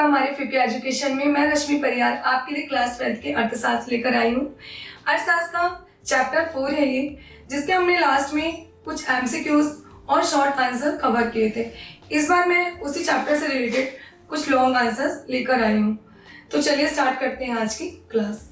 आपका हमारे FICCI education में। मैं रश्मि परियार आपके लिए क्लास 12 के अर्थशास्त्र लेकर आई हूँ। अर्थशास्त्र का चैप्टर 4 है ये, जिसके हमने लास्ट में कुछ एमसीक्यूज और शॉर्ट आंसर कवर किए थे। इस बार मैं उसी चैप्टर से रिलेटेड कुछ लॉन्ग आंसर्स लेकर आई हूँ। तो चलिए स्टार्ट करते हैं आज की क्लास।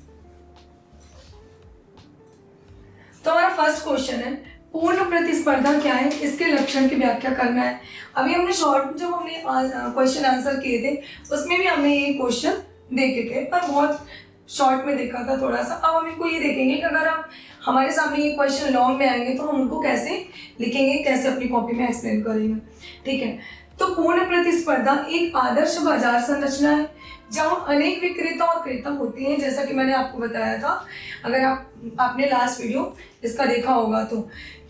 तो हमारा फर्स्ट क्वेश्चन है, पूर्ण प्रतिस्पर्धा क्या है, इसके लक्षण की व्याख्या करना है। अभी हमने शॉर्ट जब हमने क्वेश्चन आंसर किए थे उसमें भी हमने ये क्वेश्चन देखे थे, पर बहुत शॉर्ट में देखा था थोड़ा सा। अब हम इनको ये देखेंगे कि अगर हम हमारे सामने ये क्वेश्चन लॉन्ग में आएंगे तो हम उनको कैसे लिखेंगे, कैसे अपनी कॉपी में एक्सप्लेन करेंगे। ठीक है, तो पूर्ण प्रतिस्पर्धा एक आदर्श बाजार संरचना है जहाँ अनेक विक्रेता और क्रेता होते हैं। जैसा कि मैंने आपको बताया था, अगर आपने लास्ट वीडियो इसका देखा होगा तो,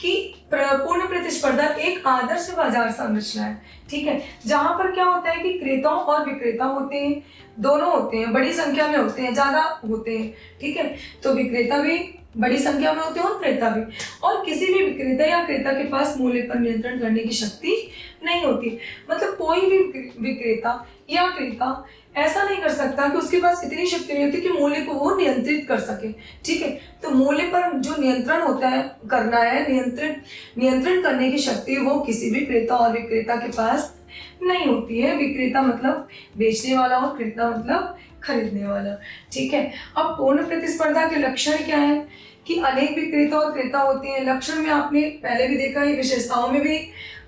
कि पूर्ण प्रतिस्पर्धा एक आदर्श बाजार संरचना है। ठीक है, जहाँ पर क्या होता है कि क्रेता और विक्रेता होते हैं, दोनों होते हैं, बड़ी संख्या में होते हैं, ज्यादा होते हैं। ठीक है, तो विक्रेता भी बड़ी संख्या में होते हैं और क्रेता भी। और किसी भी विक्रेता या क्रेता के पास मूल्य पर नियंत्रण करने की शक्ति नहीं होती। मतलब कोई भी विक्रेता या क्रेता ऐसा नहीं कर सकता कि उसके पास इतनी शक्ति नहीं होती कि मूल्य को वो नियंत्रित कर सके। ठीक है, तो मूल्य पर जो नियंत्रण होता है, करना है, नियंत्रण करने की शक्ति वो किसी भी क्रेता और विक्रेता के पास नहीं होती है। विक्रेता मतलब बेचने वाला और क्रेता मतलब खरीदने वाला। ठीक है, अब पूर्ण प्रतिस्पर्धा के लक्षण क्या है कि अनेक विक्रेता और क्रेता होते हैं। लक्षण में आपने पहले भी देखा है, विशेषताओं में भी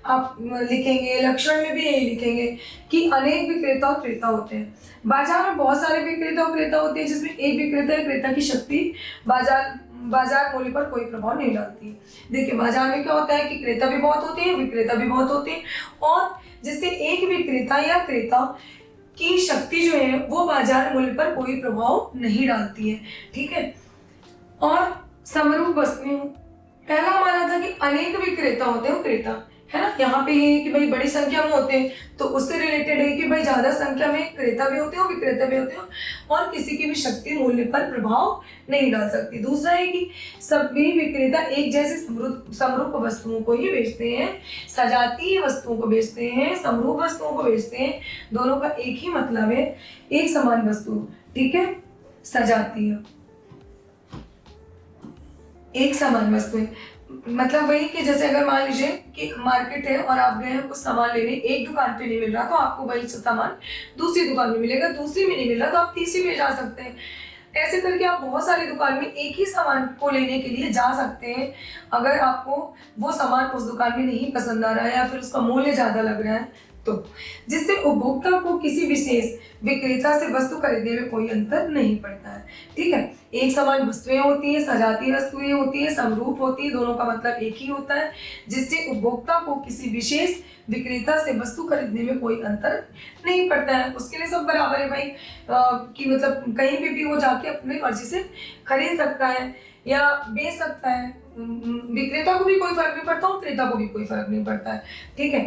आप लिखेंगे, लक्षण में भी यही लिखेंगे कि अनेक विक्रेता और क्रेता होते हैं। बाजार में बहुत सारे विक्रेता और क्रेता होते हैं, जिसमें एक विक्रेता या क्रेता की शक्ति बाजार मूल्य पर कोई प्रभाव नहीं डालती है। देखिए, बाजार में क्या होता है कि क्रेता भी बहुत होते हैं, विक्रेता भी बहुत होते हैं, और जिससे एक विक्रेता या क्रेता की शक्ति जो है वो बाजार मूल्य पर कोई प्रभाव नहीं डालती है। ठीक है, और समरूप वस्तुएं, पहला हमारा था कि अनेक विक्रेता होते हैं, क्रेता है ना। यहाँ पे ये कि भाई बड़ी संख्या में होते हैं, तो उससे रिलेटेड है कि भाई ज्यादा संख्या में क्रेता भी होते हैं और विक्रेता भी होते हैं, और किसी की भी शक्ति मूल्य पर प्रभाव नहीं डाल सकती। दूसरा है कि सभी विक्रेता एक जैसे समरूप वस्तुओं को ही बेचते हैं, सजातीय वस्तुओं को बेचते हैं, समरूप वस्तुओं को बेचते हैं। दोनों का एक ही मतलब है, एक समान वस्तु। ठीक है, सजातीय एक समान वस्तु मतलब वही कि जैसे अगर मान लीजिए कि मार्केट है और आप गए हैं कुछ सामान लेने, एक दुकान पे नहीं मिल रहा तो आपको वही सामान दूसरी दुकान में मिलेगा, दूसरी में नहीं मिल रहा तो आप तीसरी में जा सकते हैं। ऐसे करके आप बहुत सारी दुकान में एक ही सामान को लेने के लिए जा सकते हैं। अगर आपको वो सामान उस दुकान में नहीं पसंद आ रहा है या फिर उसका मूल्य ज्यादा लग रहा है, तो जिससे उपभोक्ता को किसी विशेष विक्रेता से वस्तु खरीदने में कोई अंतर नहीं पड़ता है। ठीक है, एक समान वस्तुएं होती हैं, सजातीय वस्तुएं होती हैं, समरूप होती है, दोनों का मतलब एक ही होता है, जिससे उपभोक्ता को किसी विशेष विक्रेता से वस्तु खरीदने में कोई अंतर नहीं पड़ता है। उसके लिए सब बराबर है भाई, कि मतलब कहीं भी वो जाके अपनी मर्जी से खरीद सकता है या बेच सकता है। विक्रेता को भी कोई फर्क नहीं पड़ता और क्रेता को भी कोई फर्क नहीं पड़ता है। ठीक है,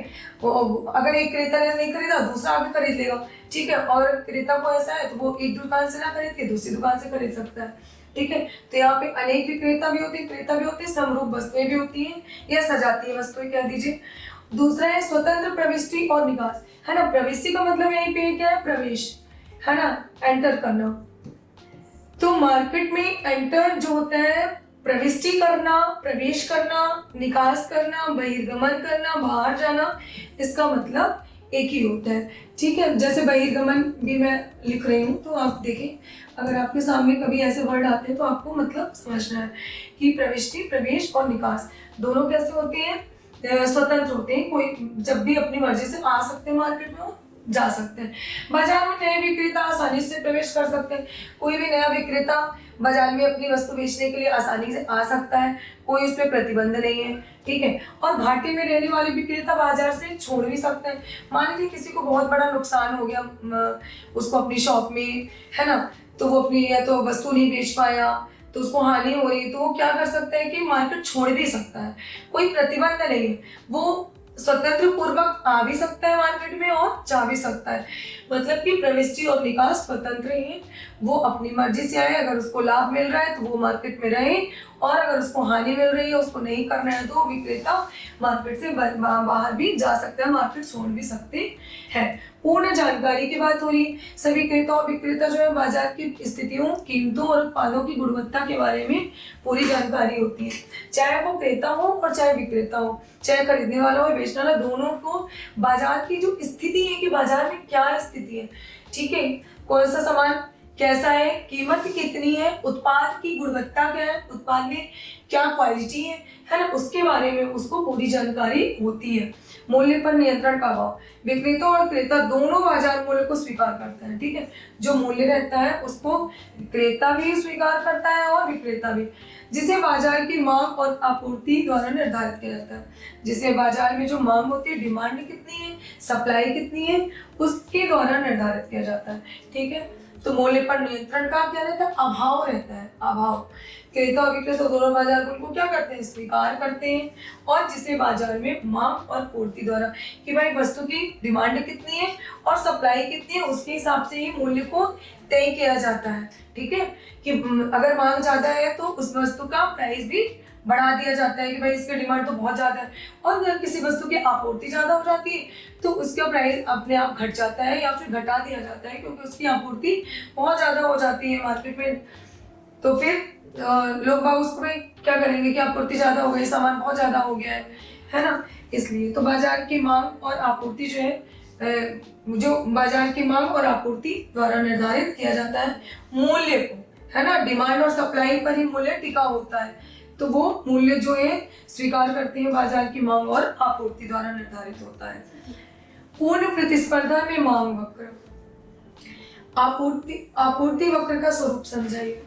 अगर एक क्रेता ने नहीं खरीदा दूसरा आगे खरीद लेगा। ठीक है, और क्रेता को ऐसा है तो वो एक दुकान से ना खरीद के दूसरी दुकान से खरीद सकता है। ठीक है, तो यहाँ पे अनेक विक्रेता भी होते हैं, क्रेता भी होते हैं, समरूप वस्तुएं भी होती हैं या सजातीय वस्तुएं कह दीजिए। दूसरा है स्वतंत्र प्रविष्टि और निकास, है ना। प्रविष्टि का मतलब यहीं पे क्या है, प्रवेश, है ना, एंटर करना। तो मार्केट में एंटर जो होता है, प्रविष्टि करना, प्रवेश करना, निकास करना, बहिर्गमन करना, बाहर जाना, इसका मतलब एक ही होता है। ठीक है, जैसे बहिर्गमन भी मैं लिख रही हूँ, तो आप देखें, अगर आपके सामने कभी ऐसे वर्ड आते हैं तो आपको मतलब समझना है कि प्रविष्टि, प्रवेश और निकास दोनों कैसे होते हैं, स्वतंत्र होते हैं। कोई जब भी अपनी मर्जी से आ सकते हैं मार्केट में, वो जा सकते हैं। बाजार में नए विक्रेता आसानी से प्रवेश कर सकते हैं। कोई भी नया विक्रेता बाजार में अपनी वस्तु बेचने के लिए आसानी से आ सकता है, कोई उस पर प्रतिबंध नहीं है। ठीक है, और घाटे में रहने वाले विक्रेता बाजार से छोड़ भी सकते हैं। मान लीजिए किसी को बहुत बड़ा नुकसान हो गया उसको अपनी शॉप में, है ना, तो वो अपनी या तो वस्तु नहीं बेच पाया तो उसको हानि हो रही है, तो वो क्या कर सकता है कि मार्केट छोड़ भी सकता है, कोई प्रतिबंध नहीं है। वो स्वतंत्र पूर्वक आ भी सकता है मार्केट में और जा भी सकता है। मतलब कि प्रविष्टि और निकास स्वतंत्र है, वो अपनी मर्जी से आए, अगर उसको लाभ मिल रहा है तो वो मार्केट में रहे और अगर उसको हानि मिल रही है, उसको नहीं करना है, तो विक्रेता मार्केट से बाहर भी जा सकता है, मार्केट छोड़ भी सकते हैं। पूर्ण जानकारी की बात हो रही है। सभी क्रेता और विक्रेता जो है बाजार की स्थितियों, कीमतों और उत्पादों की गुणवत्ता के बारे में पूरी जानकारी होती है। चाहे वो क्रेता हो और चाहे विक्रेता हो, चाहे खरीदने वाला हो या बेचने वाला, दोनों को बाजार की जो स्थिति है कि बाजार में क्या स्थिति है, ठीक है, कौन सा सामान कैसा है, कीमत कितनी है, उत्पाद की गुणवत्ता क्या है, उत्पाद में क्या क्वालिटी है ना, उसके बारे में उसको पूरी जानकारी होती है। मूल्य पर नियंत्रण का अभाव। विक्रेता और क्रेता दोनों बाजार मूल्य को स्वीकार करते हैं, ठीक है। जो मूल्य रहता है उसको क्रेता भी स्वीकार करता है और विक्रेता भी, जिसे बाजार की मांग और आपूर्ति द्वारा निर्धारित किया जाता है। जिसे बाजार में जो मांग होती है, डिमांड कितनी है, सप्लाई कितनी है, उसके द्वारा निर्धारित किया जाता है, ठीक है। तो मूल्य पर नियंत्रण का क्या रहता है, अभाव रहता है, अभाव। क्रेता और विक्रेता दोनों बाजार मूल्य को क्या करते हैं, स्वीकार करते हैं, और जिसे बाजार में मांग और पूर्ति द्वारा, कि भाई वस्तु की डिमांड कितनी है और सप्लाई कितनी है, उसके हिसाब से ही मूल्य को तय किया जाता है, ठीक है। कि अगर मांग ज्यादा है तो उस वस्तु का प्राइस भी बढ़ा दिया जाता है कि भाई इसकी डिमांड तो बहुत ज्यादा है, और अगर किसी वस्तु की आपूर्ति ज्यादा हो जाती है तो उसका प्राइस अपने आप घट जाता है या फिर घटा दिया जाता है, क्योंकि उसकी आपूर्ति बहुत ज्यादा हो जाती है मार्केट में। तो फिर लोग बाग उसको भाई क्या करेंगे कि आपूर्ति ज्यादा हो गई, सामान बहुत ज्यादा हो गया है ना। इसलिए तो बाजार की मांग और आपूर्ति जो है, जो बाजार की मांग और आपूर्ति द्वारा निर्धारित किया जाता है मूल्य को, है ना। डिमांड और सप्लाई पर ही मूल्य टिका होता है, तो वो मूल्य जो है स्वीकार करते हैं बाजार की मांग और आपूर्ति द्वारा निर्धारित होता है। पूर्ण प्रतिस्पर्धा में मांग वक्र। आपूर्ति वक्र का स्वरूप समझाइए,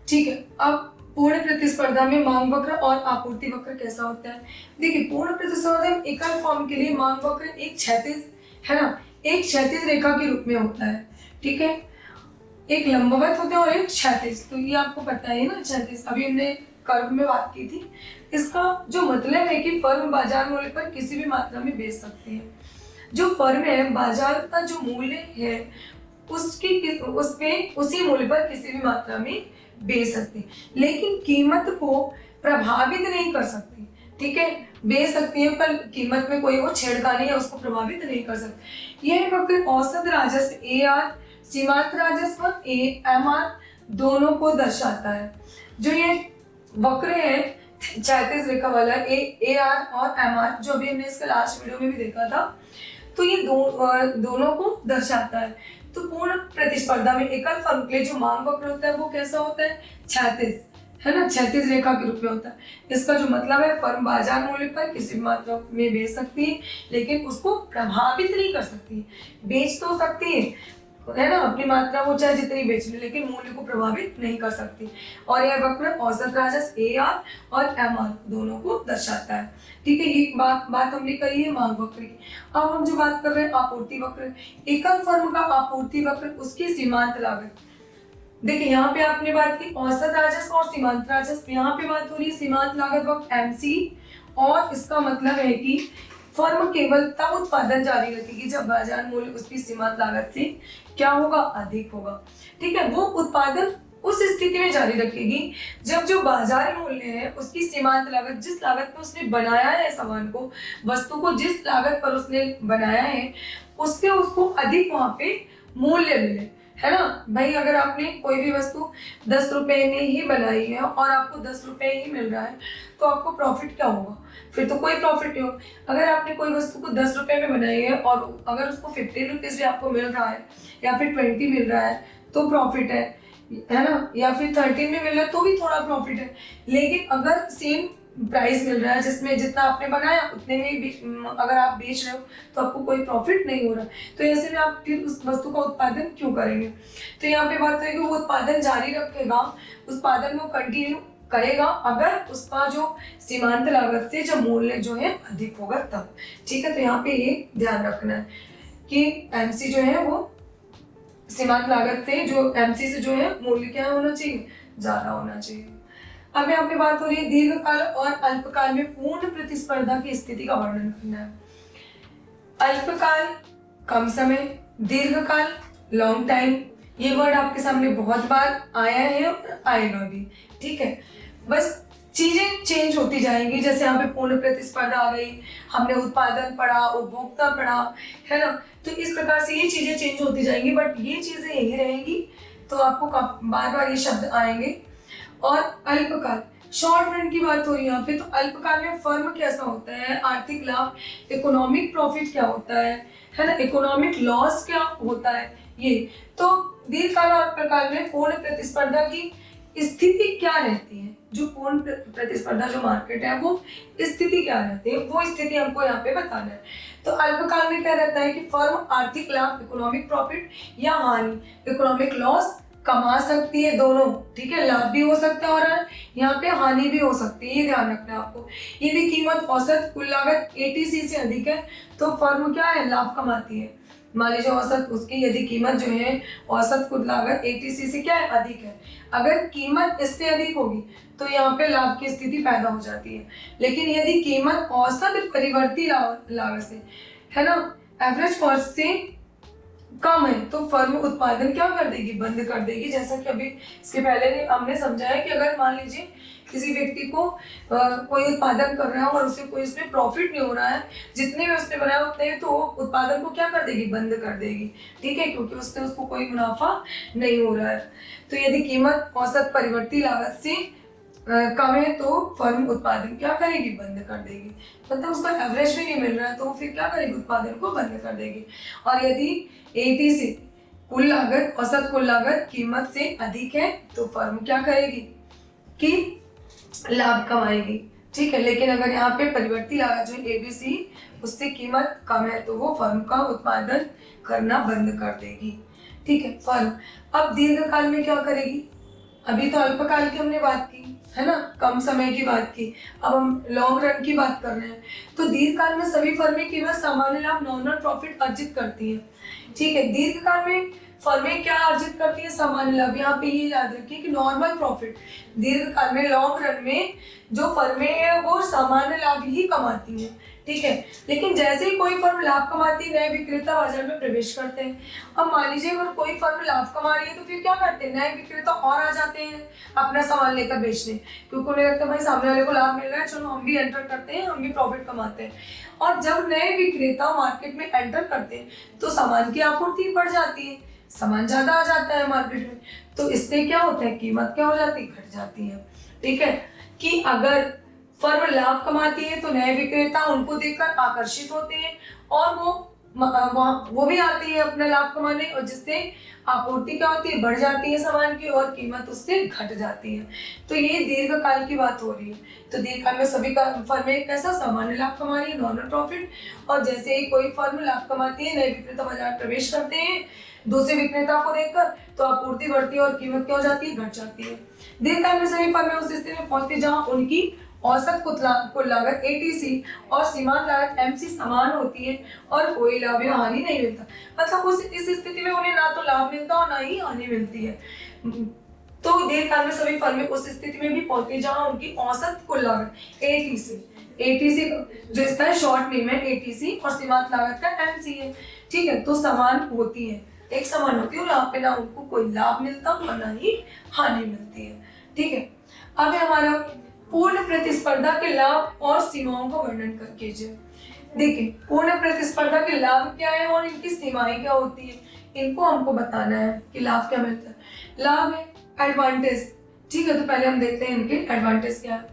ठीक है। अब पूर्ण प्रतिस्पर्धा में मांग वक्र और आपूर्ति वक्र कैसा होता है। देखिए, पूर्ण प्रतिस्पर्धा में एकल फर्म के लिए मांग वक्र एक क्षैतिज, है ना, एक क्षैतिज रेखा के रूप में होता है, ठीक है। एक लंबवत होता है और एक क्षैतिज, तो ये आपको पता है ना, क्षैतिज अभी हमने कर्व में बात की थी। इसका जो मतलब है कि फर्म बाजार मूल्य पर किसी भी मात्रा में बेच सकती है। जो फर्म है, बाजार का जो मूल्य है उसमें उसी मूल्य पर किसी भी मात्रा में बेच सकती है, लेकिन कीमत को प्रभावित नहीं कर सकती, ठीक है। बेच सकती है पर कीमत में कोई वो छेड़खानी या उसको प्रभावित नहीं कर सकती। यह वक्र औसत राजस्व AR, सीमांत राजस्व AMR दोनों को दर्शाता है। जो ये वक्र है क्षैतिज रेखा वाला AR और MR, जो अभी हमने इसके लास्ट वीडियो में भी देखा था, तो ये दोनों को दर्शाता है। तो पूर्ण प्रतिस्पर्धा में एकल फर्म के लिए जो मांग वक्र होता है वो कैसा होता है, क्षैतिज, है ना, क्षैतिज रेखा के रूप में होता है। इसका जो मतलब है, फर्म बाजार मूल्य पर किसी भी मात्रा में बेच सकती है, लेकिन उसको प्रभावित नहीं कर सकती। बेच तो सकती है ना, अपनी मात्रा वो चाहे जितनी बेच ले, लेकिन मूल्य को प्रभावित नहीं कर सकती। और यह वक्र औसत राजस्व AR और MR दोनों को दर्शाता है, ठीक है। ये बात हमने कही है मांग वक्र की। अब हम जो बात कर रहे हैं आपूर्ति वक्र। एकल फर्म का आपूर्ति वक्र उसकी सीमांत लागत। देखिए, यहाँ पे आपने बात की औसत राजस्व और सीमांत राजस्व, यहाँ पे बात हो रही है सीमांत लागत वक्र MC, और इसका मतलब है कि फर्म केवल तब उत्पादन जारी रखेगी जब बाजार मूल्य उसकी सीमांत लागत से क्या होगा, अधिक होगा, ठीक है। वो उत्पादन उस स्थिति में जारी रखेगी जब जो बाजार मूल्य है उसकी सीमांत लागत, जिस लागत पर उसने बनाया है सामान को, वस्तु को जिस लागत पर उसने बनाया है, उससे उसको अधिक वहां पे मूल्य मिले, है ना। भाई, अगर आपने कोई भी वस्तु 10 रुपए में ही बनाई है और आपको 10 रुपए ही मिल रहा है, तो आपको प्रॉफिट क्या होगा, फिर तो कोई प्रॉफिट नहीं होगा। अगर आपने कोई वस्तु को 10 रुपए में बनाई है और अगर उसको 15 रुपीज भी आपको मिल रहा है या फिर 20 मिल रहा है तो प्रॉफिट है ना, या फिर 13 में मिल रहा है तो भी थोड़ा प्रॉफिट है। लेकिन अगर सेम प्राइस मिल रहा है जिसमें जितना आपने बनाया उतने में अगर आप बेच रहे हो तो आपको कोई प्रॉफिट नहीं हो रहा, तो ऐसे में आप फिर उस वस्तु का उत्पादन क्यों करेंगे। तो यहाँ पे बात करें कि वो उत्पादन जारी रखेगा, उत्पादन को कंटिन्यू करेगा अगर उसका जो सीमांत लागत से जो मूल्य जो है अधिक होगा तब, ठीक है। तो यहाँ पे ये ध्यान रखना है कि MC जो है वो सीमांत लागत से, जो MC से जो है मूल्य क्या होना चाहिए, ज्यादा होना चाहिए। अब यहाँ पे बात हो रही है दीर्घकाल और अल्पकाल में पूर्ण प्रतिस्पर्धा की स्थिति का वर्णन करना है। अल्पकाल कम समय, दीर्घकाल लॉन्ग टाइम, ये वर्ड आपके सामने बहुत बार आया है और आएगा भी, ठीक है। बस चीजें चेंज होती जाएंगी। जैसे यहाँ पे पूर्ण प्रतिस्पर्धा आ गई, हमने उत्पादन पढ़ा, उपभोक्ता पढ़ा, है ना। तो इस प्रकार से ये चीजें चेंज होती जाएंगी, बट ये चीजें यही रहेंगी। तो आपको बार बार ये शब्द आएंगे। और अल्पकाल, शॉर्ट रन की बात हो रही है यहाँ पे, तो अल्पकाल में फर्म कैसा होता है, आर्थिक लाभ, इकोनॉमिक प्रॉफिट क्या होता है ना, इकोनॉमिक लॉस क्या होता है ये। तो दीर्घकाल और अल्पकाल में पूर्ण प्रतिस्पर्धा की स्थिति क्या रहती है, जो पूर्ण प्रतिस्पर्धा जो मार्केट है वो स्थिति क्या रहती है, वो स्थिति हमको यहाँ पे बताना है। तो अल्पकाल में क्या रहता है कि फर्म आर्थिक लाभ, इकोनॉमिक प्रॉफिट या हानि, इकोनॉमिक लॉस कमा सकती है, दोनों, ठीक है। लाभ भी हो सकता है और यहाँ पे हानि भी हो सकती है, ये ध्यान रखना है आपको। यदि कीमत औसत कुल लागत ATC से अधिक है तो फर्म क्या है, लाभ कमाती है। मान लीजिए औसत उसकी यदि कीमत जो है औसत कुल लागत ATC से क्या है, अधिक है। अगर कीमत इससे अधिक होगी तो यहाँ पे लाभ की स्थिति पैदा हो जाती है। लेकिन यदि कीमत औसत परिवर्ती लागत से, है ना, एवरेज कॉस्ट से कम है तो फर्म उत्पादन क्या कर देगी, बंद कर देगी। जैसा कि अभी इसके पहले हमने समझाया कि अगर मान लीजिए किसी व्यक्ति को कोई उत्पादन कर रहा है और उसे कोई इसमें प्रॉफिट नहीं हो रहा है, जितने भी उसने बनाया उतने, तो उत्पादन को क्या कर देगी, बंद कर देगी, ठीक है, क्योंकि उससे उसको कोई मुनाफा नहीं हो रहा है। तो यदि कीमत औसत परिवर्ती लागत से कम है तो फर्म उत्पादन क्या करेगी, बंद कर देगी। मतलब उसको एवरेज भी नहीं मिल रहा है तो फिर क्या करेगी, उत्पादन को बंद कर देगी। और यदि ATC कुल लागत, औसत कुल लागत कीमत से अधिक है तो फर्म क्या करेगी कि लाभ कमाएगी, ठीक है। लेकिन अगर यहाँ पे परिवर्ती लागत जो ABC उससे कीमत कम है तो वो फर्म का उत्पादन करना बंद कर देगी, ठीक है। फर्म अब दीर्घकाल में क्या करेगी, अभी तो अल्पकाल की हमने बात की, है ना, कम समय की बात की, अब हम लॉन्ग रन की बात कर रहे हैं। तो दीर्घकाल में सभी फर्में केवल सामान्य लाभ, नॉर्मल प्रॉफिट अर्जित करती हैं, ठीक है। दीर्घकाल में फर्में क्या अर्जित करती है, सामान्य लाभ। यहाँ पे ये याद रखिए कि नॉर्मल प्रॉफिट, दीर्घकाल में, लॉन्ग रन में जो फर्में हैं वो सामान्य लाभ ही कमाती हैं, ठीक है। लेकिन जैसे ही कोई फर्म लाभ कमाती है, नए विक्रेता बाजार में प्रवेश करते हैं। अब मान लीजिए अगर कोई फर्म लाभ कमा रही है तो फिर क्या करते हैं, नए विक्रेता और आ जाते हैं अपना सामान लेकर बेचने, क्योंकि उन्हें लगता है भाई सामने वाले को लाभ मिल रहा है, चलो हम भी एंटर करते हैं, हम भी प्रॉफिट कमाते हैं। और जब नए विक्रेता मार्केट में एंटर करते हैं तो सामान की आपूर्ति बढ़ जाती है, सामान ज्यादा आ जाता है मार्केट में, तो इससे क्या होता है, कीमत क्या हो जाती है, घट जाती है, ठीक है। कि अगर फर्म लाभ कमाती है तो नए विक्रेता उनको देखकर आकर्षित होते हैं और वो भी आते हैं अपना लाभ कमाने, और जिससे आपूर्ति क्या होती है, बढ़ जाती है सामान की और कीमत उससे घट जाती है। तो ये दीर्घकाल की बात हो रही है। तो दीर्घकाल में सभी फर्में कैसा, सामान्य लाभ कमा रही है, नॉर्मल प्रॉफिट। और जैसे ही कोई फर्म लाभ कमाती है, नए विक्रेता बाजार प्रवेश करते हैं दूसरे विक्रेता को देखकर, तो आपूर्ति बढ़ती है और कीमत क्या हो जाती है, घट जाती है। दीर्घकाल में सभी फर्में उस स्थिति में पहुंचती है जहां उनकी औसत कुल लागत ATC और सीमांत लागत MC समान होती है और कोई लाभ या हानि नहीं मिलता। मतलब इस स्थिति में उन्हें ना तो लाभ मिलता और ना ही हानि मिलती है। तो दीर्घकाल में सभी फर्में उस स्थिति में भी पहुंचती है जहां उनकी औसत कुल लागत ATC जो इसका है शॉर्ट नेम है, ATC और सीमांत लागत का MC है, ठीक है। तो समान होती है, एक समान होती है और यहाँ पे ना उनको कोई लाभ मिलता और ना ही हानि मिलती है, ठीक है। अब हमारा पूर्ण प्रतिस्पर्धा के लाभ और सीमाओं का वर्णन कर कीजिए। देखिए पूर्ण प्रतिस्पर्धा के लाभ क्या है और इनकी सीमाएं क्या होती है, इनको हमको बताना है कि लाभ क्या मिलता है। लाभ है एडवांटेज, ठीक है। तो पहले हम देखते हैं इनके एडवांटेज क्या है।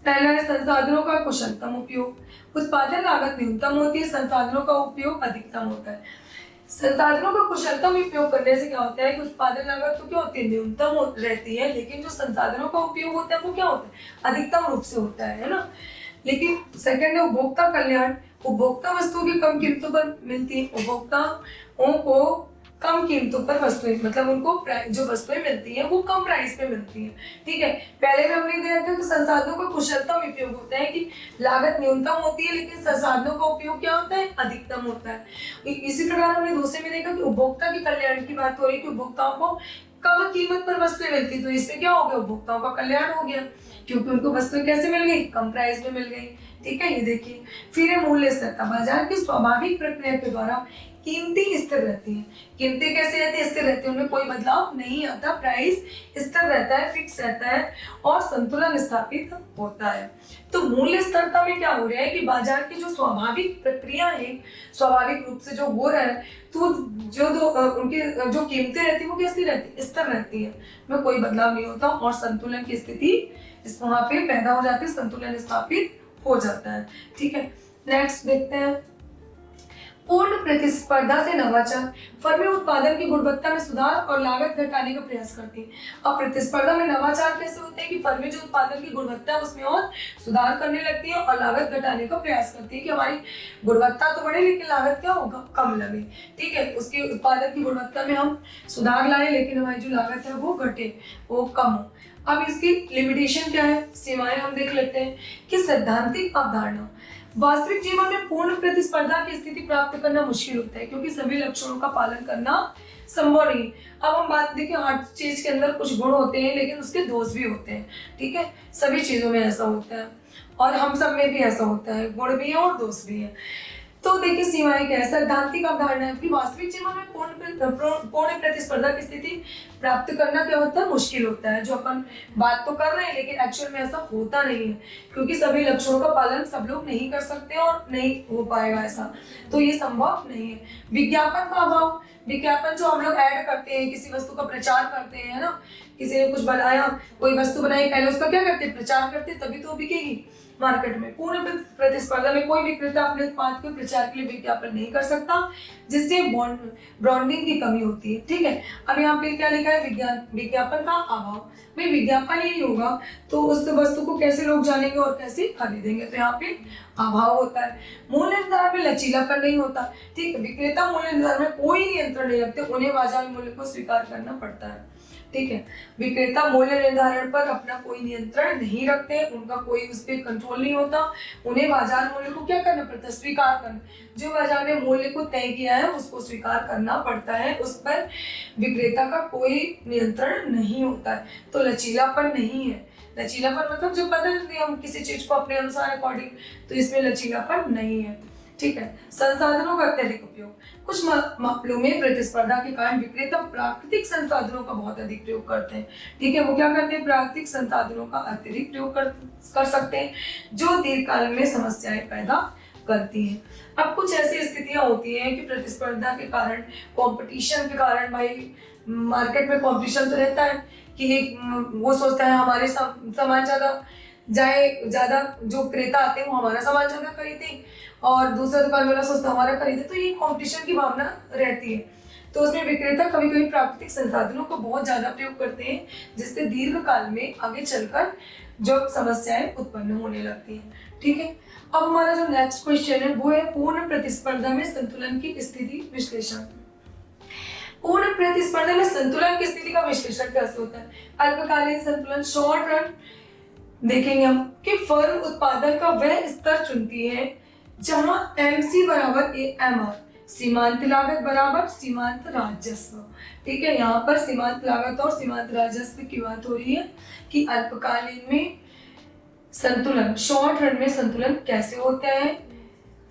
पहला है संसाधनों का कुशलतम उपयोग, उत्पादन लागत न्यूनतम होती है, संसाधनों का उपयोग अधिकतम होता है। संसाधनों का कुशलतम उपयोग करने से क्या होता है कि उत्पादन लागत तो क्या होती है, न्यूनतम रहती है, लेकिन जो संसाधनों का उपयोग होता है वो क्या होता है, अधिकतम रूप से होता है ना। लेकिन सेकंड है उपभोक्ता कल्याण, उपभोक्ता वस्तुओं की कम कीमतों पर मिलती है, उपभोक्ताओं को कम कीमतों पर वस्तुएं, मतलब उनको जो वस्तुएं मिलती हैं वो कम प्राइस पे मिलती हैं, ठीक है। पहले भी हमने देखा कि संसाधनों का कुशलतम उपयोग होता है कि लागत न्यूनतम होती है लेकिन संसाधनों का उपयोग क्या होता है, अधिकतम होता है। इसी प्रकार हमने दूसरे में देखा कि उपभोक्ता के कल्याण की बात हो रही है कि उपभोक्ताओं को कम कीमत पर वस्तुएं मिलती, तो इसमें क्या हो गया, उपभोक्ताओं का कल्याण हो गया, क्योंकि उनको वस्तुएं कैसे मिल गई, कम प्राइस में मिल गई। ठीक है, ये देखिए। फिर है मूल्य स्थिरता, बाजार की स्वाभाविक प्रक्रिया के द्वारा कीमतें स्थिर रहती हैं। कीमतें कैसे रहती है, स्थिर रहती है, उनमें कोई बदलाव नहीं आता, प्राइस स्थिर रहता है, फिक्स रहता है और संतुलन स्थापित होता है। तो मूल्य स्थिरता में क्या हो रहा है कि बाजार की जो स्वाभाविक प्रक्रिया है, स्वाभाविक रूप से जो हो रहा है, तो उनकी जो कीमतें रहती है वो कैसी रहती है, स्थिर रहती है, में कोई बदलाव नहीं होता और संतुलन की स्थिति इस वहां पे पैदा हो जाती है, संतुलन स्थापित हो जाता है। ठीक है, नेक्स्ट देखते हैं। पूर्ण प्रतिस्पर्धा से नवाचार, फर्में उत्पादन की गुणवत्ता में सुधार और लागत घटाने का प्रयास करती हैं। अब प्रतिस्पर्धा में नवाचार कैसे होते हैं कि फर्में जो उत्पादन की गुणवत्ता है उसमें और सुधार करने लगती है और लागत घटाने का प्रयास करती है कि हमारी गुणवत्ता तो बढ़े लेकिन लागत क्या होगा, कम लगे। ठीक है, उसके उत्पादन की गुणवत्ता में हम सुधार लाए लेकिन हमारी जो लागत है वो घटे, वो कम हो। अब इसकी लिमिटेशन क्या है, सीमाएं हम देख लेते हैं कि सैद्धांतिक अवधारणा, वास्तविक जीवन में पूर्ण प्रतिस्पर्धा की स्थिति प्राप्त करना मुश्किल होता है क्योंकि सभी लक्षणों का पालन करना संभव नहीं। अब हम बात देखिए, हर चीज के अंदर कुछ गुण होते हैं लेकिन उसके दोष भी होते हैं। ठीक है, सभी चीजों में ऐसा होता है और हम सब में भी ऐसा होता है, गुण भी है और दोष भी है। तो देखिए सीमाएं क्या है, सैद्धांतिक अवधारणा है कि वास्तविक जीवन में पूर्ण प्रतिस्पर्धा की स्थिति प्राप्त करना क्या होता है, मुश्किल होता है। जो अपन बात तो कर रहे हैं लेकिन एक्चुअल में ऐसा होता नहीं है क्योंकि सभी लक्षणों का पालन सब लोग नहीं कर सकते और नहीं हो पाएगा ऐसा, तो ये संभव नहीं है। विज्ञापन का अभाव, विज्ञापन जो हम लोग ऐड करते हैं, किसी वस्तु का प्रचार करते हैं, है ना, किसी ने कुछ बनाया, कोई वस्तु बनाई, पहले उसका क्या करते हैं, प्रचार करते हैं, तभी तो बिकेगी मार्केट में। पूर्ण प्रतिस्पर्धा में कोई विक्रेता अपने उत्पाद के प्रचार के लिए विज्ञापन नहीं कर सकता, जिससे ब्रांडिंग की कमी होती है। ठीक है, अब यहाँ पे क्या लिखा है, विज्ञापन का अभाव। भाई विज्ञापन ही नहीं होगा तो उस वस्तु को कैसे लोग जानेंगे और कैसे खरीदेंगे, तो यहाँ पे अभाव होता है। मूल्य निर्धारण में लचीलापन नहीं होता। ठीक है, विक्रेता मूल्य निर्धारण में कोई नियंत्रण नहीं रखते, उन्हें बाजार मूल्य को स्वीकार करना पड़ता है। ठीक है, विक्रेता मूल्य निर्धारण पर अपना कोई नियंत्रण नहीं रखते, उनका कोई उस पर कंट्रोल नहीं होता, उन्हें बाजार मूल्य को क्या करना पड़ता है, स्वीकार करना। जो बाजार ने मूल्य को तय किया है उसको स्वीकार करना पड़ता है, उस पर विक्रेता का कोई नियंत्रण नहीं होता है। तो लचीलापन नहीं है, लचीलापन मतलब जो बदल दिया हम किसी चीज को अपने अनुसार अकॉर्डिंग, तो इसमें लचीलापन नहीं है। ठीक है, संसाधनों का अत्यधिक उपयोग, कुछ मामलों में प्रतिस्पर्धा के कारण विक्रेता प्राकृतिक संसाधनों का बहुत अधिक प्रयोग करते हैं। ठीक है, वो क्या करते हैं, प्राकृतिक संसाधनों का अत्यधिक प्रयोग कर सकते हैं जो दीर्घकाल में समस्याएं पैदा करती हैं। अब कुछ ऐसी स्थितियां होती हैं कि प्रतिस्पर्धा के कारण, कंपटीशन के कारण, भाई मार्केट में कंपटीशन तो रहता है कि वो सोचता है हमारे सामान ज्यादा जो क्रेता आते हैं वो हमारा सामान ज्यादा खरीदें और दूसरा दुकान वाला सोचता हमारा खरीदे, तो ये कंपटीशन की भावना रहती है। तो उसमें विक्रेता कभी कभी प्राकृतिक संसाधनों का बहुत ज्यादा प्रयोग करते हैं जिससे दीर्घ काल में आगे चलकर जो समस्याएं उत्पन्न होने लगती हैं। ठीक है, अब हमारा जो नेक्स्ट क्वेश्चन है वो है पूर्ण प्रतिस्पर्धा में संतुलन की स्थिति विश्लेषण। पूर्ण प्रतिस्पर्धा में संतुलन की स्थिति का विश्लेषण कैसे होता है, अल्पकालीन संतुलन, शॉर्ट रन देखेंगे हम कि फर्म उत्पादन का वह स्तर चुनती है जहां MC बराबर AMR, सीमांत लागत बराबर सीमांत राजस्व। ठीक है, यहाँ पर सीमांत लागत और सीमांत राजस्व की बात हो रही है कि अल्पकालीन में संतुलन, शॉर्ट रन में संतुलन कैसे होता है।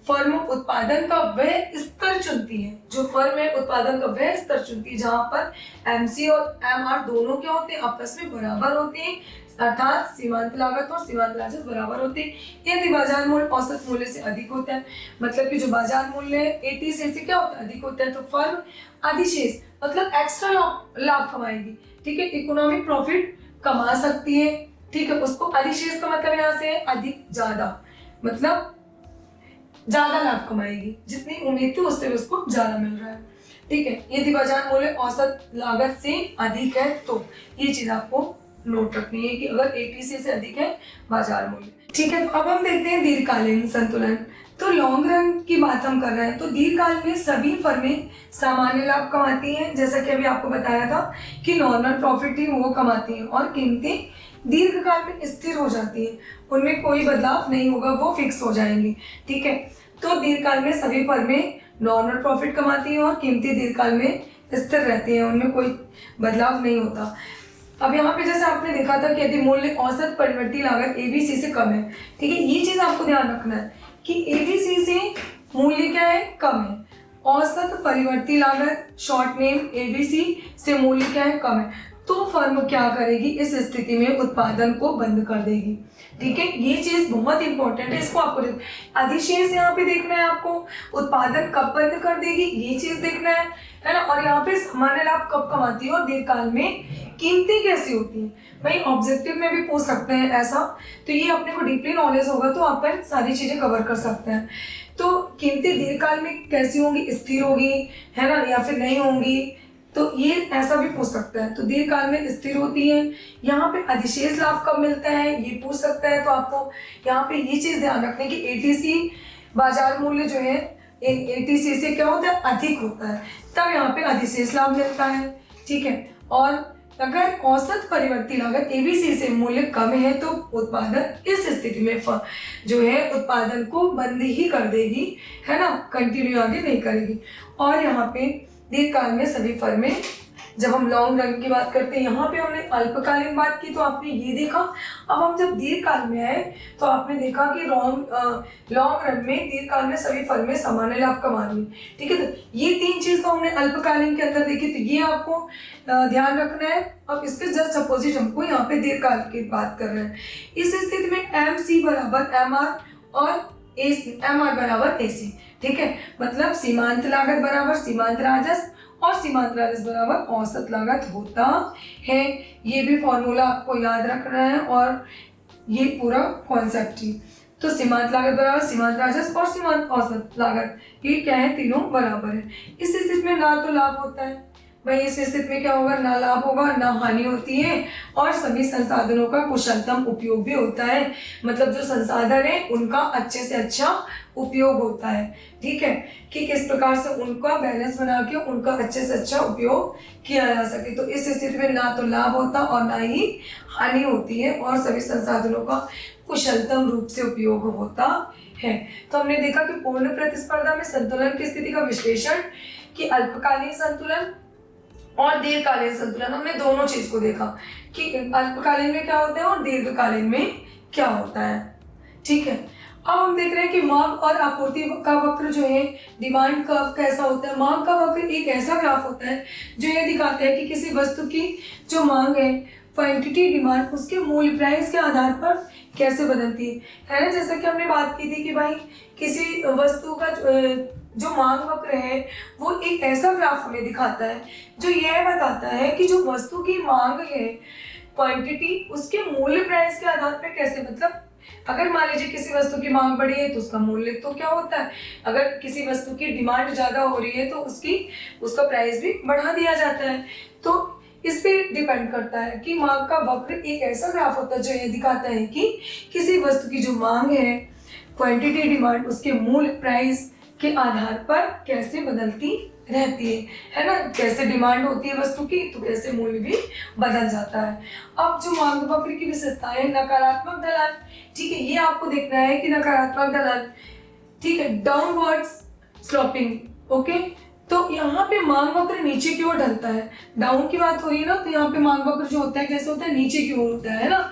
फर्म उत्पादन का वह स्तर चुनती है, जो फर्म है उत्पादन का वह स्तर चुनती है जहां पर MC और MR दोनों क्या होते हैं, आपस में बराबर होते हैं, अर्थात सीमांत लागत और सीमांत राजस्व बराबर होते हैं। यदि बाजार मूल्य औसत मूल्य से अधिक होता है, मतलब कि जो बाजार मूल्य 80 से क्या होता है, अधिक होता है, तो फर्म अधिशेष मतलब एक्स्ट्रा लाभ कमाएगी। ठीक है, इकोनॉमिक प्रॉफिट कमा सकती है। ठीक है, उसको अधिशेष का मतलब यहाँ से अधिक, ज्यादा, मतलब ज्यादा लाभ कमाएगी, जितनी उम्मीद थी उससे उसको ज्यादा मिल रहा है। ठीक है, यदि बाजार मूल्य औसत लागत से अधिक है तो ये चीज आपको नोट रखनी है कि अगर 80 से अधिक है बाजार मूल्य। ठीक है, तो अब हम देखते हैं दीर्घकालीन संतुलन। तो लॉन्ग रन की बात हम कर रहे हैं, तो दीर्घकाल में सभी फर्में सामान्य लाभ कमाती हैं, जैसा कि अभी आपको बताया था कि नॉर्मल प्रॉफिट ही वो कमाती हैं और कीमतें दीर्घकाल में स्थिर हो जाती हैं, उनमें कोई बदलाव नहीं होगा, वो फिक्स हो जाएंगी। ठीक है, तो दीर्घकाल में सभी फर्में नॉर्मल प्रॉफिट कमाती हैं और कीमतें दीर्घकाल में स्थिर रहती हैं, उनमें कोई बदलाव नहीं होता। अब यहाँ पे जैसे आपने देखा था कि यदि मूल्य औसत परिवर्ती लागत एबीसी से कम है, ठीक है, ये चीज आपको ध्यान रखना है कि एबीसी से मूल्य क्या है, कम है। औसत परिवर्ती लागत शॉर्ट नेम एबीसी से मूल्य क्या है, कम है, तो फर्म क्या करेगी, इस स्थिति में उत्पादन को बंद कर देगी। ठीक है, ये चीज बहुत इंपॉर्टेंट है, इसको आपको अधिशेष यहाँ पे देखना है आपको, उत्पादन कब बंद कर देगी ये चीज देखना है ना, और यहाँ पे सामान्य लाभ कब कमाती है और दीर्घकाल में कीमतें कैसी होती हैं। भाई ऑब्जेक्टिव में भी पूछ सकते हैं ऐसा, तो ये अपने को डीपली नॉलेज होगा तो अपन सारी चीजें कवर कर सकते हैं। तो कीमतें दीर्घकाल में कैसी होंगी, स्थिर होगी है ना, या फिर नहीं होंगी, तो ये ऐसा भी पूछ सकता है। तो दीर्घकाल में स्थिर होती है। यहाँ पे अधिशेष लाभ कब मिलता है ये पूछ सकता है, तो आपको यहाँ पे ये चीज ध्यान रखने की एटीसी बाजार मूल्य जो है एटीसी से क्या होता है, अधिक होता है, तब यहाँ पे अधिशेष लाभ मिलता है। ठीक है, और अगर औसत परिवर्ती लागत एबीसी से मूल्य कम है तो उत्पादन इस स्थिति में जो है उत्पादन को बंद ही कर देगी, है ना, कंटिन्यू आगे नहीं करेगी। और यहाँ पे दीर्घकाल में सभी फर्में, जब हम लॉन्ग रन की बात करते हैं, यहाँ पे हमने अल्पकालीन बात की तो आपने ये देखा। अब हम जब दीर्घकाल में आए तो आपने देखा कि लॉन्ग रन में दीर्घकाल में सभी फर्में सामान्य लाभ कमा रही है। ठीक है, तो ये तीन चीज तो हमने अल्पकालीन के अंदर देखी, तो ये आपको ध्यान रखना है। अब इसके जस्ट अपोजिट हमको यहाँ पे दीर्घकाल की बात कर रहे हैं। इस स्थिति में एम सी बराबर एम आर और एम आर बराबर ए सी। ठीक है, मतलब सीमांत लागत बराबर सीमांत राजस्व और सीमांत राजस्व बराबर औसत लागत होता है। ये भी फॉर्मूला आपको याद रखना है और ये पूरा कॉन्सेप्ट ही। तो सीमांत लागत बराबर सीमांत राजस्व और सीमांत औसत लागत, ये क्या है, तीनों बराबर है। इस स्थिति में ना तो लाभ होता है भाई, इस स्थिति में क्या होगा, ना लाभ होगा ना हानि होती है, और सभी संसाधनों का कुशलतम उपयोग भी होता है। मतलब जो संसाधन है उनका अच्छे से अच्छा उपयोग होता है। ठीक है, कि किस प्रकार से उनका बैलेंस बना के उनका अच्छे से अच्छा उपयोग किया जा सके। तो इस स्थिति में ना तो लाभ होता और ना ही हानि होती है, और सभी संसाधनों का कुशलतम रूप से उपयोग होता है। तो हमने देखा कि पूर्ण प्रतिस्पर्धा में संतुलन की स्थिति का विश्लेषण, कि अल्पकालीन संतुलन और दीर्घकालीन संतुलन, हमने दोनों चीज को देखा कि अल्पकालीन में क्या होता है और दीर्घकालीन में क्या होता है। ठीक है, अब हम देख रहे हैं कि मांग और आपूर्ति का वक्र जो है, डिमांड कर्व कैसा होता है। मांग का वक्र एक ऐसा ग्राफ होता है जो ये दिखाता है कि किसी वस्तु की जो मांग है, क्वांटिटी डिमांड, उसके मूल्य प्राइस के आधार पर कैसे बदलती है ना। जैसा कि हमने बात की थी कि भाई किसी वस्तु का जो मांग वक्र है वो एक ऐसा ग्राफ हमें दिखाता है जो यह बताता है कि जो वस्तु की मांग है, क्वांटिटी, उसके मूल्य प्राइस के आधार पर कैसे, मतलब अगर मान लीजिए किसी वस्तु की मांग बढ़ी है तो उसका मूल्य तो क्या होता है, अगर किसी वस्तु की डिमांड ज्यादा हो रही है तो उसका प्राइस भी बढ़ा दिया जाता है। तो इस पे डिपेंड करता है कि मांग का वक्र एक ऐसा ग्राफ होता है जो ये दिखाता है कि किसी वस्तु की जो मांग है, क्वांटिटी डिमांड, उसके मूल्य प्राइस के आधार पर कैसे बदलती रहती है ना। कैसे डिमांड होती है वस्तु की तो कैसे मूल्य भी बदल जाता है। अब जो मांग वक्र की विशेषताएं, नकारात्मक ढलान, ठीक है, ये आपको देखना है कि नकारात्मक ढलान, ठीक है, डाउनवर्ड स्लोपिंग, ओके। तो यहाँ पे मांग वक्र नीचे की ओर ढलता है, डाउन की बात हो रही है ना, तो यहाँ पे मांग वक्र जो होता है कैसे होता है, नीचे की ओर होता है ना।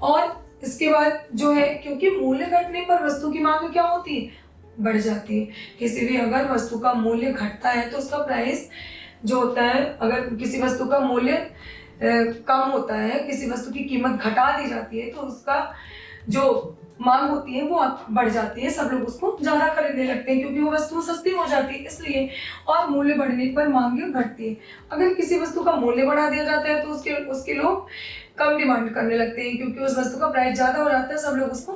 और इसके बाद जो है, क्योंकि मूल्य घटने पर वस्तु की मांग क्या होती है, बढ़ जाती है। किसी भी अगर वस्तु का मूल्य घटता है तो उसका प्राइस जो होता है, अगर किसी वस्तु का मूल्य कम होता है, किसी वस्तु की कीमत घटा दी जाती है तो उसका जो मांग होती है वो बढ़ जाती है, सब लोग उसको ज्यादा खरीदने लगते हैं क्योंकि वो वस्तु सस्ती हो जाती है इसलिए, और मूल्य बढ़ने पर मांग घटती है। अगर किसी वस्तु का मूल्य बढ़ा दिया जाता है तो उसके लोग कम डिमांड करने लगते हैं क्योंकि उस वस्तु का प्राइस ज्यादा हो जाता है, सब लोग उसको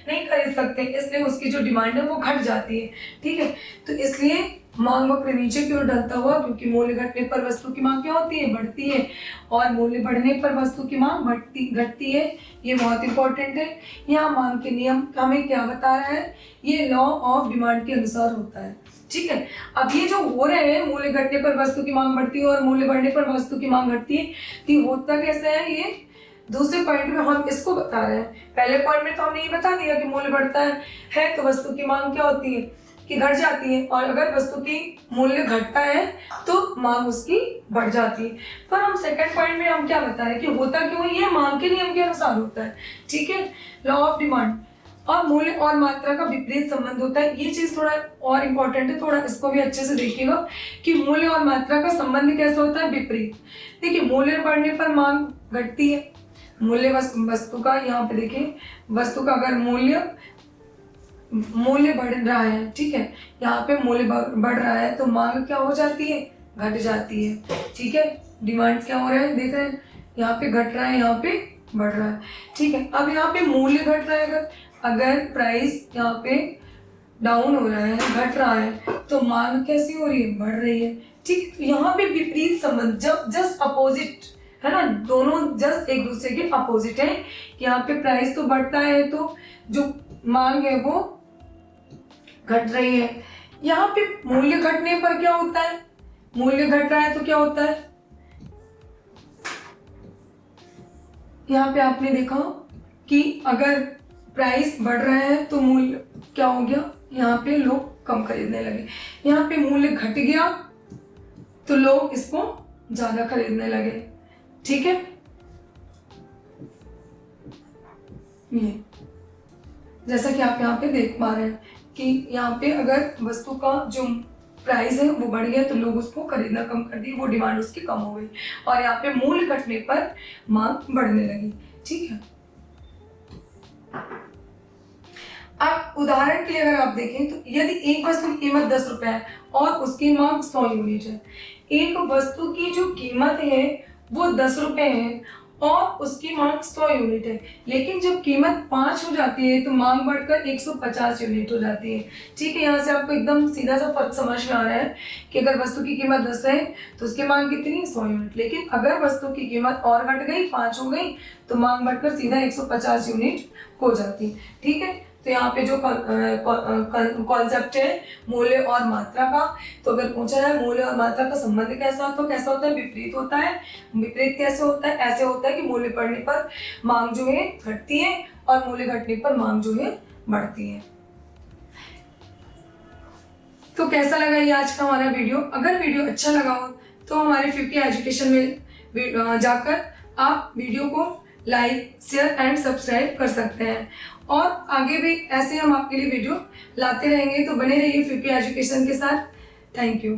नहीं खरीद सकते, इसलिए उसकी जो डिमांड है वो घट जाती है। ठीक है, तो इसलिए मांग वक्र नीचे की ओर ढलता हुआ, क्योंकि मूल्य घटने पर वस्तु की मांग क्या होती है, बढ़ती है, और मूल्य बढ़ने पर वस्तु की मांग घटती है। ये बहुत इंपॉर्टेंट है। यहाँ मांग के नियम हमें क्या बता रहा है, ये लॉ ऑफ डिमांड के अनुसार होता है। ठीक है, अब ये जो हो रहे हैं, मूल्य घटने पर वस्तु की मांग बढ़ती है और मूल्य बढ़ने पर वस्तु की मांग घटती है, तो होता कैसा है, ये दूसरे पॉइंट में हम इसको बता रहे हैं। पहले पॉइंट में तो हमने ये बता दिया कि मूल्य बढ़ता है तो वस्तु की मांग क्या होती है, कि घट जाती है, और अगर वस्तु की मूल्य घटता है तो मांग उसकी बढ़ जाती है। पर हम सेकंड पॉइंट में हम क्या बता रहे हैं कि होता क्यों है, ये मांग के नियम के अनुसार होता है। ठीक है, लॉ ऑफ डिमांड। और मूल्य और मात्रा का विपरीत संबंध होता है, ये चीज थोड़ा और इम्पोर्टेंट है, थोड़ा इसको भी अच्छे से देखिएगा कि मूल्य और मात्रा का संबंध कैसे होता है, विपरीत। देखिए, मूल्य बढ़ने पर मांग घटती है। मूल्य वस्तु का, यहाँ पे देखिए, वस्तु का अगर मूल्य बढ़ रहा है, ठीक है, यहाँ पे मूल्य बढ़ रहा है तो मांग क्या हो जाती है, घट जाती है। ठीक है, डिमांड क्या हो रहा है, देख रहे हैं, यहाँ पे घट रहा है, यहाँ पे बढ़ रहा है। ठीक है, अब यहाँ पे मूल्य घट रहा है, अगर प्राइस यहाँ पे डाउन हो रहा है, घट रहा है, तो मांग कैसी हो रही है, बढ़ रही है। ठीक, तो यहाँ पे विपरीत संबंध, जब जस्ट अपोजिट है ना, दोनों जस्ट एक दूसरे के अपोजिट है। यहाँ पे प्राइस तो बढ़ता है तो जो मांग है वो घट रही है। यहाँ पे मूल्य घटने पर क्या होता है, मूल्य घट रहा है तो क्या होता है, यहाँ पे आपने देखा कि अगर प्राइस बढ़ रहा है तो मूल्य क्या हो गया, यहाँ पे लोग कम खरीदने लगे। यहाँ पे मूल्य घट गया तो लोग इसको ज्यादा खरीदने लगे। ठीक है, ये जैसा कि आप यहाँ पे देख पा रहे हैं कि यहाँ पे अगर वस्तु का जो प्राइस है वो बढ़ गया तो लोग उसको खरीदना कम कर दिए, वो डिमांड उसकी कम हो गई, और यहाँ पे मूल्य घटने पर मांग बढ़ने लगी। ठीक है, अब उदाहरण के लिए अगर आप देखें तो यदि एक वस्तु की कीमत 10 रुपए है और उसकी मांग 100 यूनिट है, एक वस्तु की जो कीमत है वो 10 रुपए है और उसकी मांग 100 यूनिट है, लेकिन जब कीमत 5 हो जाती है तो मांग बढ़कर 150 यूनिट हो जाती है। ठीक है, यहाँ से आपको एकदम सीधा सा फर्क समझ में आ रहा है कि अगर वस्तु की कीमत 10 है तो उसकी मांग कितनी, 100 यूनिट, लेकिन अगर वस्तु की कीमत और घट गई, 5 हो गई, तो मांग बढ़कर सीधा 150 यूनिट हो जाती है। ठीक है, तो यहाँ पे जो कॉन्सेप्ट है मूल्य और मात्रा का, तो अगर पूछा जाए मूल्य और मात्रा का संबंध कैसा होता है, विपरीत होता है। विपरीत कैसे होता है, ऐसे होता है कि मूल्य बढ़ने पर मांग जो है घटती है और मूल्य घटने पर मांग जो है बढ़ती है। तो कैसा लगा ये आज का हमारा वीडियो? अगर वीडियो अच्छा लगा हो तो हमारे फ्यूकी एजुकेशन में जाकर आप वीडियो को लाइक, शेयर एंड सब्सक्राइब कर सकते हैं, और आगे भी ऐसे हम आपके लिए वीडियो लाते रहेंगे, तो बने रहिए फ्यूकी एजुकेशन के साथ। Thank you.